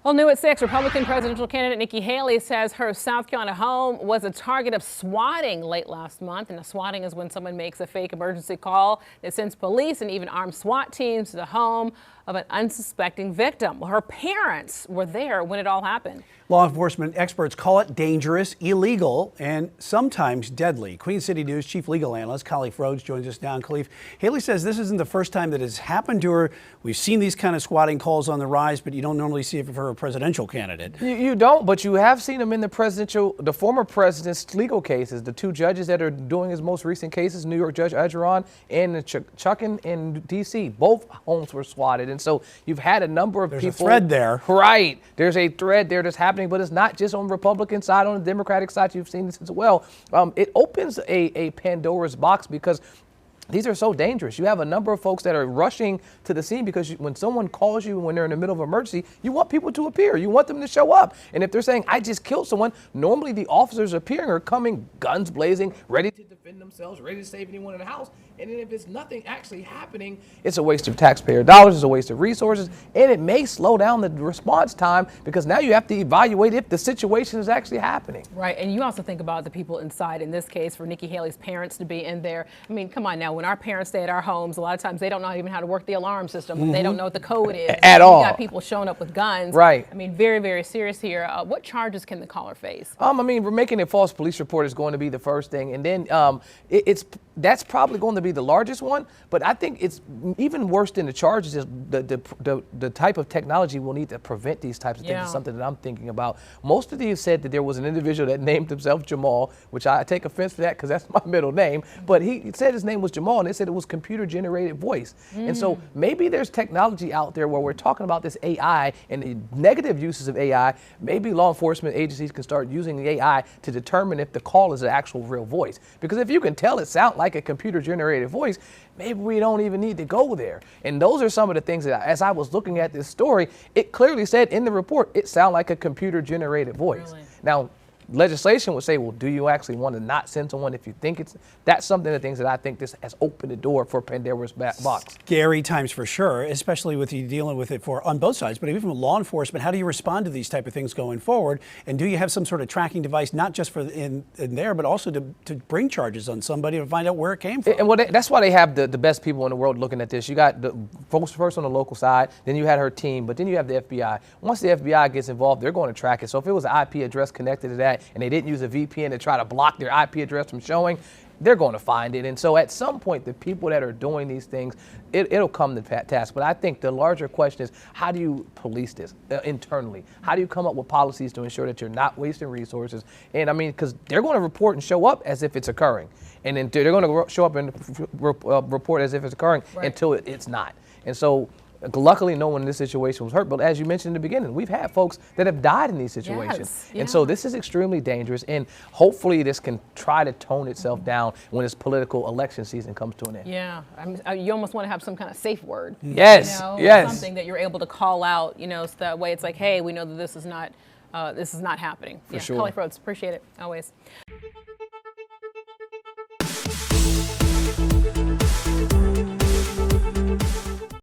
Well, new at 6, Republican presidential candidate Nikki Haley says her South Carolina home was a target of swatting late last month. And swatting is when someone makes a fake emergency call that sends police and even armed SWAT teams to the home of an unsuspecting victim. Well, her parents were there when it all happened. Law enforcement experts call it dangerous, illegal, and sometimes deadly. Queen City News chief legal analyst Khalif Rhodes joins us now. And Khalif, Haley says this isn't the first time that has happened to her. We've seen these kind of swatting calls on the rise, but you don't normally see it for a presidential candidate. You don't, but you have seen them in the former president's legal cases. The two judges that are doing his most recent cases, New York Judge Ageron and Chuckin in D.C., both homes were swatted. And so you've had a number of people. There's a thread there. Right. There's a thread there that's happening, but it's not just on the Republican side, on the Democratic side. You've seen this as well. It opens a Pandora's box because these are so dangerous. You have a number of folks that are rushing to the scene because when someone calls you when they're in the middle of an emergency, you want people to appear. You want them to show up. And if they're saying, I just killed someone, normally the officers appearing are coming guns blazing, ready to defend themselves, ready to save anyone in the house. And then if it's nothing actually happening, it's a waste of taxpayer dollars, it's a waste of resources, and it may slow down the response time because now you have to evaluate if the situation is actually happening. Right, and you also think about the people inside. In this case, for Nikki Haley's parents to be in there. I mean, come on now, when our parents stay at our homes, a lot of times they don't know even how to work the alarm system. They don't know what the code is. At all. You got people showing up with guns. Right. I mean, very, very serious here. What charges can the caller face? I mean, we're making a false police report is going to be the first thing, and then that's probably going to be the largest one. But I think it's even worse than the charges is the type of technology we'll need to prevent these types of things is something that I'm thinking about. Most of these said that there was an individual that named himself Jamal, which I take offense for that because that's my middle name. But he said his name was Jamal, and they said it was computer generated voice. And so maybe there's technology out there where we're talking about this AI and the negative uses of AI. Maybe law enforcement agencies can start using the AI to determine if the call is an actual real voice. Because if you can tell it sounds like a computer generated voice, maybe we don't even need to go there. And those are some of the things that as I was looking at this story, it clearly said in the report, it sounded like a computer generated voice. Really? Now, legislation would say, well, do you actually want to not send someone if you think that's something of the things that I think this has opened the door for Pandora's box. Scary times for sure, especially with you dealing with it on both sides, but even from law enforcement, how do you respond to these type of things going forward? And do you have some sort of tracking device, not just for in there, but also to bring charges on somebody to find out where it came from? And well, that's why they have the best people in the world looking at this. You got the folks first on the local side, then you had her team, but then you have the FBI. Once the FBI gets involved, they're going to track it. So if it was an IP address connected to that, and they didn't use a VPN to try to block their IP address from showing, they're going to find it. And so at some point, the people that are doing these things, it'll come to task. But I think the larger question is, how do you police this internally? How do you come up with policies to ensure that you're not wasting resources? And I mean, because they're going to report and show up as if it's occurring. And then they're going to show up and report as if it's occurring until it's not. And so luckily, no one in this situation was hurt. But as you mentioned in the beginning, we've had folks that have died in these situations. And so this is extremely dangerous. And hopefully this can try to tone itself down when this political election season comes to an end. Yeah. You almost want to have some kind of safe word. Yes. You know, yes. Something that you're able to call out, you know, so that way it's like, hey, we know that this is not happening. For sure. Khalif Rhodes, appreciate it, always.